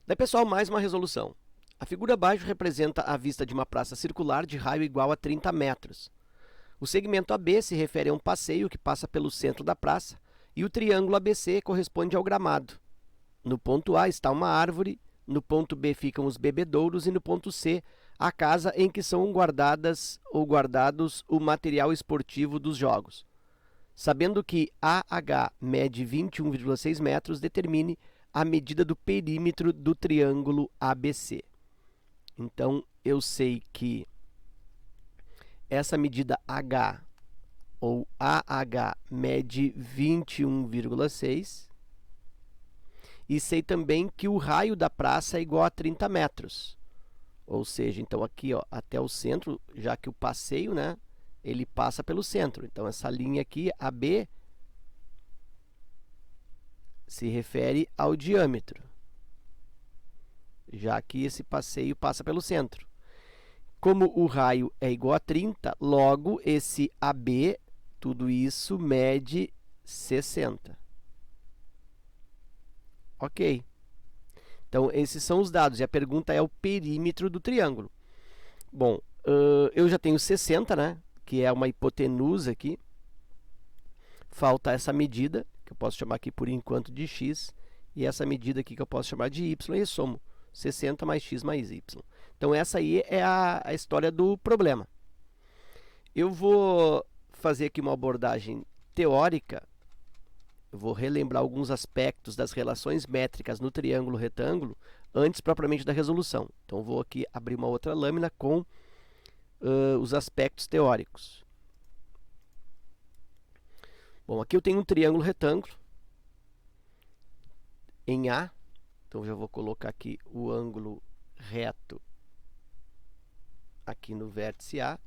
Daí, pessoal, mais uma resolução. A figura abaixo representa a vista de uma praça circular de raio igual a 30 metros. O segmento AB se refere a um passeio que passa pelo centro da praça e o triângulo ABC corresponde ao gramado. No ponto A está uma árvore, no ponto B ficam os bebedouros e no ponto C a casa em que são guardadas ou guardados o material esportivo dos jogos. Sabendo que AH mede 21,6 metros, determine a medida do perímetro do triângulo ABC. Então, eu sei que essa medida H, ou AH, mede 21,6. E sei também que o raio da praça é igual a 30 metros. Ou seja, então aqui, ó, até o centro, já que o passeio, né, ele passa pelo centro. Então, essa linha aqui, AB, se refere ao diâmetro, já que esse passeio passa pelo centro. Como o raio é igual a 30, logo esse AB, tudo isso mede 60. Ok. Então, esses são os dados. E a pergunta é o perímetro do triângulo. Bom, eu já tenho 60, né? Que é uma hipotenusa aqui. Falta essa medida, que eu posso chamar aqui por enquanto de x, e essa medida aqui que eu posso chamar de y, e somo 60 mais x mais y. Então, essa aí é a história do problema. Eu vou fazer aqui uma abordagem teórica. Eu vou relembrar alguns aspectos das relações métricas no triângulo retângulo antes propriamente da resolução. Então, vou aqui abrir uma outra lâmina com os aspectos teóricos. Bom, aqui eu tenho um triângulo retângulo em A. Então, já vou colocar aqui o ângulo reto aqui no vértice A.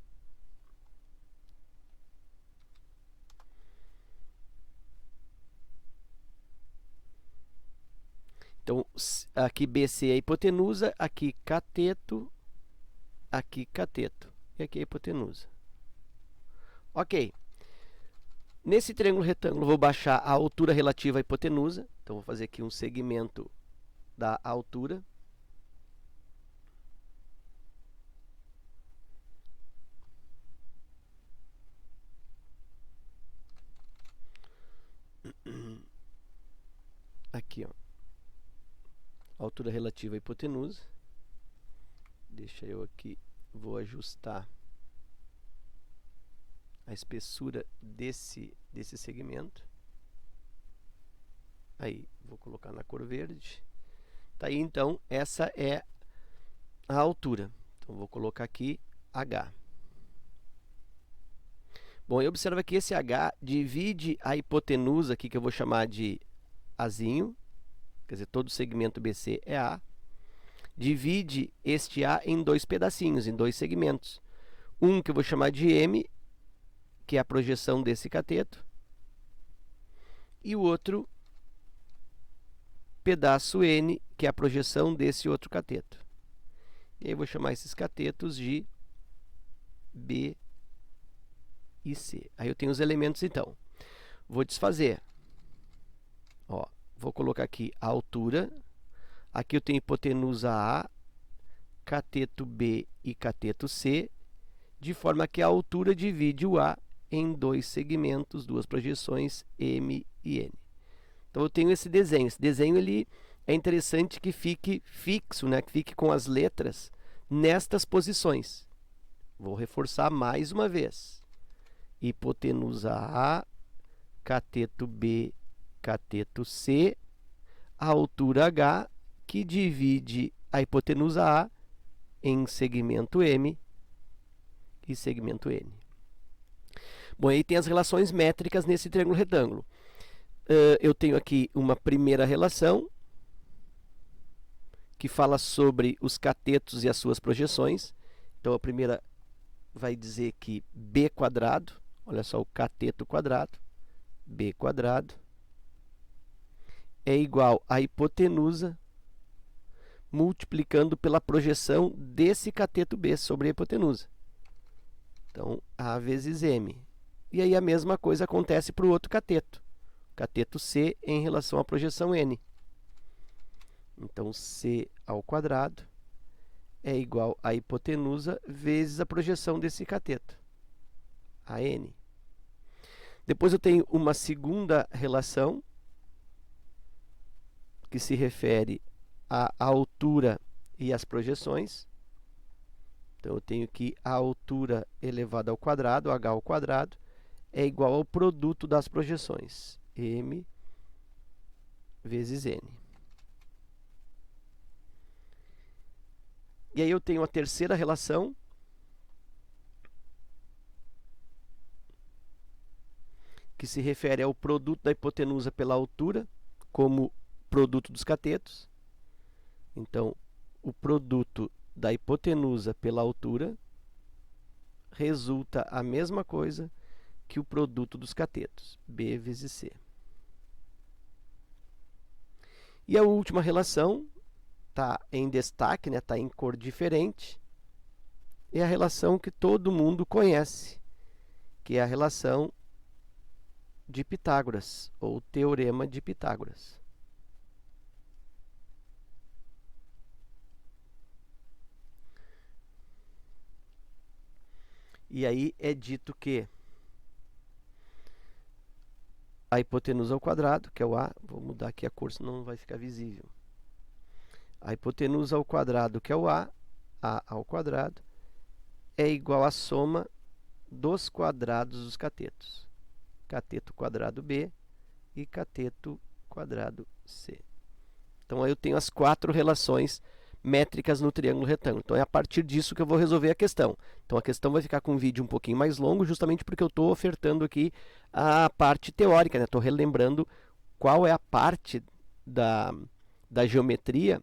Então, aqui BC é a hipotenusa, aqui cateto e aqui a hipotenusa. Ok. Nesse triângulo retângulo, vou baixar a altura relativa à hipotenusa. Então, vou fazer aqui um segmento da altura. Aqui, ó. Altura relativa à hipotenusa. Deixa eu aqui, vou ajustar a espessura desse segmento. Aí, vou colocar na cor verde. Tá aí, então, essa é a altura. Então, vou colocar aqui H. Bom, e observa que esse H divide a hipotenusa aqui, que eu vou chamar de Azinho. Quer dizer, todo o segmento BC é A. Divide este A em dois pedacinhos, em dois segmentos. Um que eu vou chamar de M, que é a projeção desse cateto. E o outro pedaço N, que é a projeção desse outro cateto. E aí eu vou chamar esses catetos de B e C. Aí eu tenho os elementos, então. Vou desfazer. Ó, vou colocar aqui a altura. Aqui eu tenho hipotenusa A, cateto B e cateto C, de forma que a altura divide o A em dois segmentos, duas projeções, M e N. Então, eu tenho esse desenho. Esse desenho ele é interessante que fique fixo, né? Que fique com as letras nestas posições. Vou reforçar mais uma vez. Hipotenusa A, cateto B, cateto C, a altura H, que divide a hipotenusa A em segmento M e segmento N. Bom, aí tem as relações métricas nesse triângulo retângulo. Eu tenho aqui uma primeira relação, que fala sobre os catetos e as suas projeções. Então, a primeira vai dizer que B quadrado, olha só o cateto quadrado, B quadrado, é igual a hipotenusa multiplicando pela projeção desse cateto B sobre a hipotenusa. Então, A vezes M. E aí a mesma coisa acontece para o outro cateto. Cateto C em relação à projeção N. Então, C ao quadrado é igual a hipotenusa vezes a projeção desse cateto, a N. Depois eu tenho uma segunda relação, que se refere à altura e às projeções. Então, eu tenho que a altura elevada ao quadrado, h ao quadrado, é igual ao produto das projeções, m vezes n. E aí eu tenho a terceira relação, que se refere ao produto da hipotenusa pela altura, como produto dos catetos. Então, o produto da hipotenusa pela altura resulta a mesma coisa que o produto dos catetos, B vezes C. E a última relação está em destaque, está em cor diferente, é a relação que todo mundo conhece, que é a relação de Pitágoras, ou Teorema de Pitágoras. E aí é dito que a hipotenusa ao quadrado, que é o A, vou mudar aqui a cor, senão não vai ficar visível. A hipotenusa ao quadrado, que é o A ao quadrado, é igual à soma dos quadrados dos catetos. Cateto quadrado B e cateto quadrado C. Então, aí eu tenho as 4 relações métricas no triângulo retângulo. Então, é a partir disso que eu vou resolver a questão. Então, a questão vai ficar com um vídeo um pouquinho mais longo, justamente porque eu estou ofertando aqui a parte teórica, né? Estou relembrando qual é a parte da geometria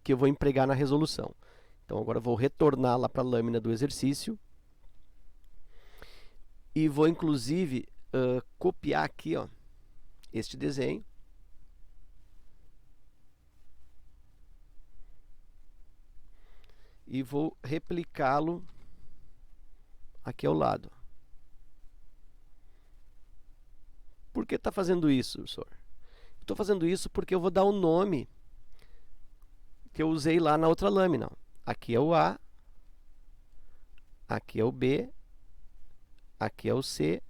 que eu vou empregar na resolução. Então, agora eu vou retornar lá para a lâmina do exercício. E vou, inclusive, copiar aqui, ó, este desenho. E vou replicá-lo aqui ao lado. Por que está fazendo isso, professor? Estou fazendo isso porque eu vou dar o nome que eu usei lá na outra lâmina. Aqui é o A, aqui é o B, aqui é o C,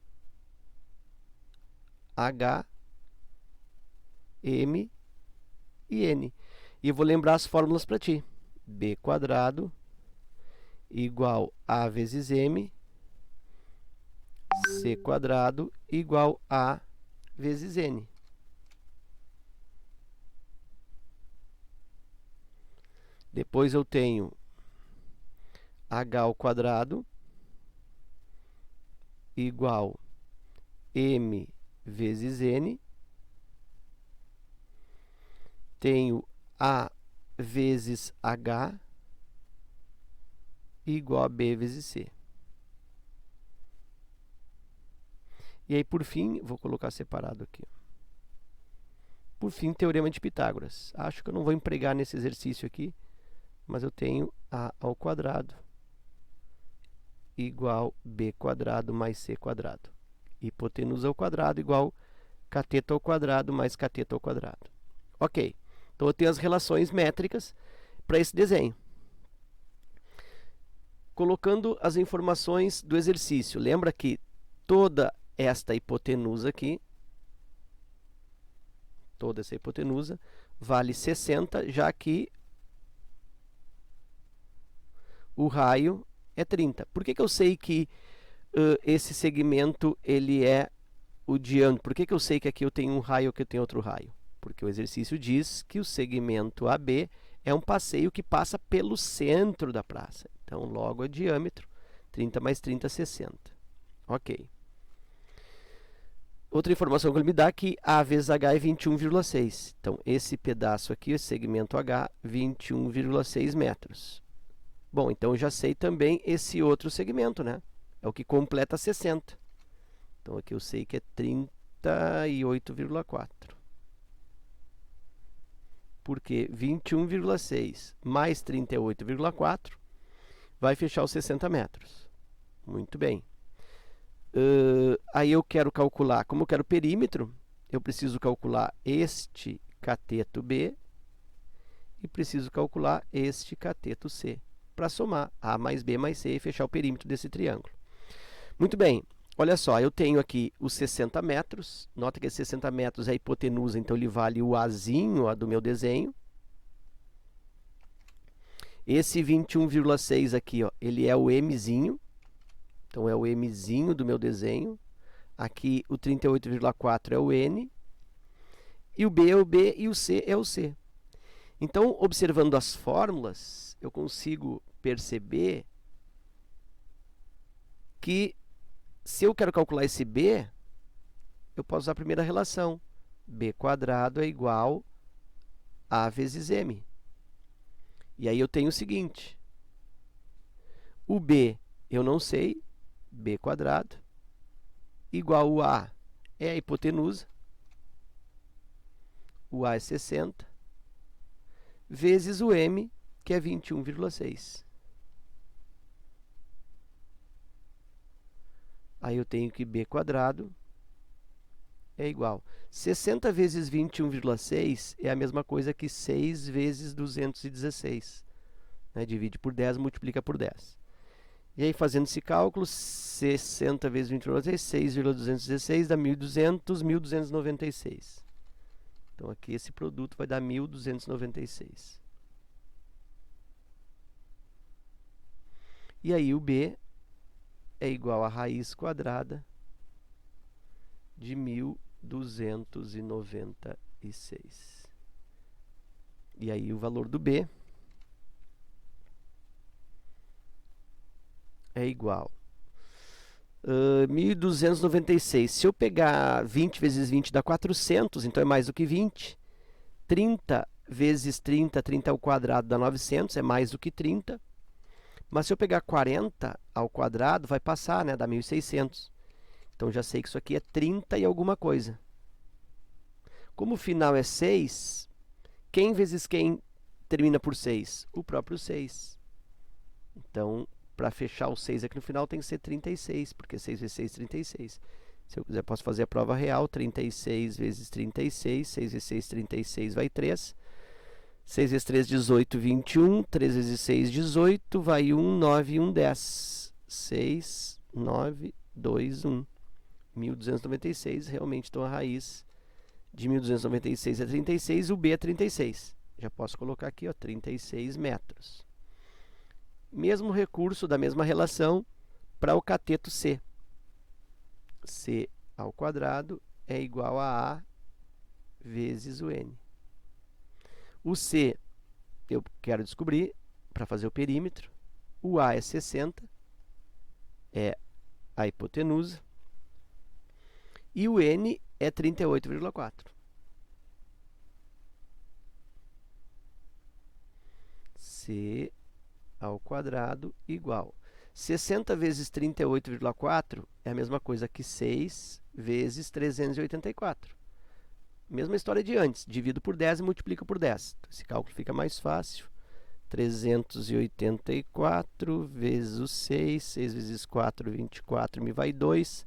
H, M e N. E eu vou lembrar as fórmulas para ti. B quadrado igual a vezes M, C quadrado igual a vezes N. Depois eu tenho H ao quadrado igual M vezes N. Tenho A vezes H igual a B vezes C. E aí, por fim, vou colocar separado aqui. Por fim, Teorema de Pitágoras. Acho que eu não vou empregar nesse exercício aqui, mas eu tenho A ao quadrado igual B quadrado mais C quadrado. Hipotenusa ao quadrado igual cateto ao quadrado mais cateto ao quadrado. Ok. Então, eu tenho as relações métricas para esse desenho. Colocando as informações do exercício. Lembra que toda esta hipotenusa aqui, toda essa hipotenusa, vale 60, já que o raio é 30. Por que eu sei que esse segmento ele é o diâmetro? Por que eu sei que aqui eu tenho um raio e aqui eu tenho outro raio? Porque o exercício diz que o segmento AB é um passeio que passa pelo centro da praça. Então, logo é diâmetro, 30 mais 30, 60. Ok. Outra informação que ele me dá é que A vezes H é 21,6. Então, esse pedaço aqui, esse segmento H, 21,6 metros. Bom, então eu já sei também esse outro segmento, né? É o que completa 60. Então, aqui eu sei que é 38,4. Porque 21,6 mais 38,4 vai fechar os 60 metros. Muito bem. Aí eu quero calcular, como eu quero perímetro, eu preciso calcular este cateto B preciso calcular este cateto C para somar A mais B mais C e fechar o perímetro desse triângulo. Muito bem, olha só, eu tenho aqui os 60 metros. Nota que 60 metros é a hipotenusa, então ele vale o Azinho do meu desenho. Esse 21,6 aqui, ó, ele é o Mzinho. Então, é o Mzinho do meu desenho. Aqui, o 38,4 é o N. E o B é o B e o C é o C. Então, observando as fórmulas, eu consigo perceber que, se eu quero calcular esse B, eu posso usar a primeira relação. B² é igual a vezes M. E aí eu tenho o seguinte. O B eu não sei, B² igual o A é a hipotenusa, o A é 60, vezes o M, que é 21,6. Aí eu tenho que B² é igual. 60 vezes 21,6 é a mesma coisa que 6 vezes 216. Divide por 10, multiplica por 10. E aí, fazendo esse cálculo, 60 vezes 21,6, 6,216 dá 1.200, 1.296. Então, aqui esse produto vai dar 1.296. E aí, o B é igual a raiz quadrada de 1.296. E aí, o valor do B é igual a 1.296. Se eu pegar 20 vezes 20 dá 400, então é mais do que 20. 30 vezes 30, 30 ao quadrado dá 900, é mais do que 30. Mas se eu pegar 40 ao quadrado, vai passar, dá 1.600. Então, já sei que isso aqui é 30 e alguma coisa. Como o final é 6, quem vezes quem termina por 6? O próprio 6. Então, para fechar o 6 aqui no final, tem que ser 36, porque 6 vezes 6 é 36. Se eu quiser, posso fazer a prova real. 36 vezes 36, 6 vezes 6, 36, vai 3. 6 vezes 3, 18, 21. 3 vezes 6, 18, vai 1, 9 e 1, 10. 6, 9, 2, 1. 1.296, realmente, então a raiz de 1.296 é 36, o B é 36. Já posso colocar aqui, ó, 36 metros. Mesmo recurso da mesma relação para o cateto C. C ao quadrado é igual a A vezes o N. O C eu quero descobrir para fazer o perímetro. O A é 60, é a hipotenusa. E o N é 38,4. C ao quadrado igual. 60 vezes 38,4 é a mesma coisa que 6 vezes 384. Mesma história de antes. Divido por 10 e multiplico por 10. Esse cálculo fica mais fácil. 384 vezes o 6. 6 vezes 4, 24, me vai 2.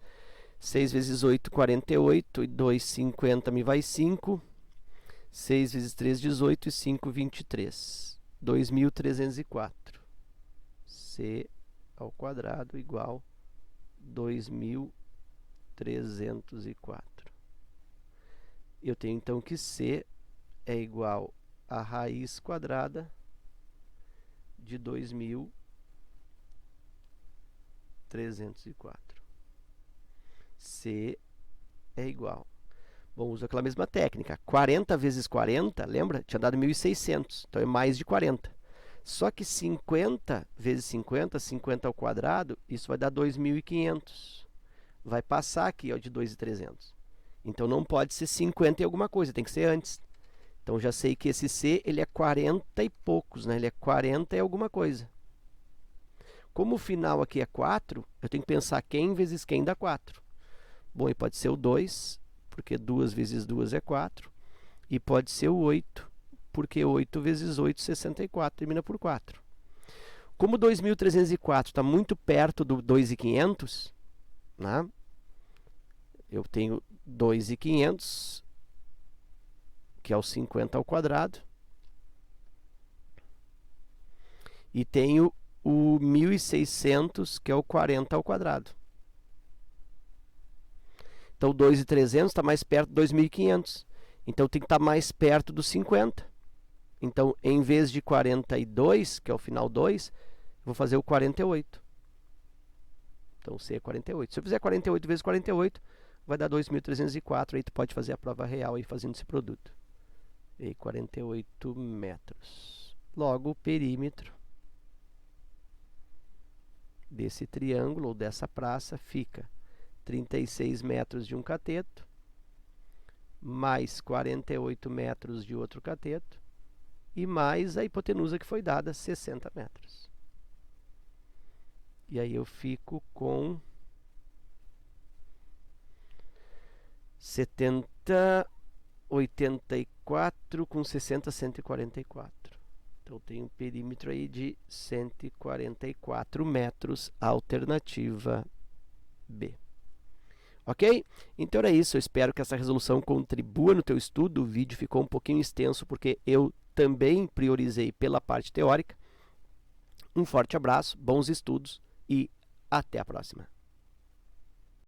6 vezes 8, 48. E 2, 50, me vai 5. 6 vezes 3, 18. E 5, 23. 2.304. C ao quadrado igual 2.304. Eu tenho, então, que C é igual a raiz quadrada de 2.304. C é igual. Bom, uso aquela mesma técnica. 40 vezes 40, lembra? Tinha dado 1.600, então é mais de 40. Só que 50 vezes 50, 50 ao quadrado, isso vai dar 2.500. Vai passar aqui, ó, de 2.300. Então, não pode ser 50 e alguma coisa, tem que ser antes. Então, já sei que esse C ele é 40 e poucos, ele é 40 e alguma coisa. Como o final aqui é 4, eu tenho que pensar quem vezes quem dá 4. Bom, e pode ser o 2, porque 2 vezes 2 é 4. E pode ser o 8, porque 8 vezes 8, 64, termina por 4. Como 2.304 está muito perto do 2.500, eu tenho 2.500, que é o 50 ao quadrado, E tenho o 1.600, que é o 40 ao quadrado. Então, 2.300 está mais perto de 2.500. Então, tem que estar mais perto dos 50. Então, em vez de 42, que é o final 2, vou fazer o 48. Então, C é 48. Se eu fizer 48 vezes 48, vai dar 2.304. Aí tu pode fazer a prova real aí fazendo esse produto. E 48 metros. Logo, o perímetro desse triângulo ou dessa praça fica 36 metros de um cateto, mais 48 metros de outro cateto, e mais a hipotenusa que foi dada, 60 metros. E aí eu fico com 70, 84 com 60, 144. Então tem um perímetro aí de 144 metros, alternativa B. Ok? Então era isso, eu espero que essa resolução contribua no teu estudo. O vídeo ficou um pouquinho extenso porque eu também priorizei pela parte teórica. Um forte abraço, bons estudos e até a próxima.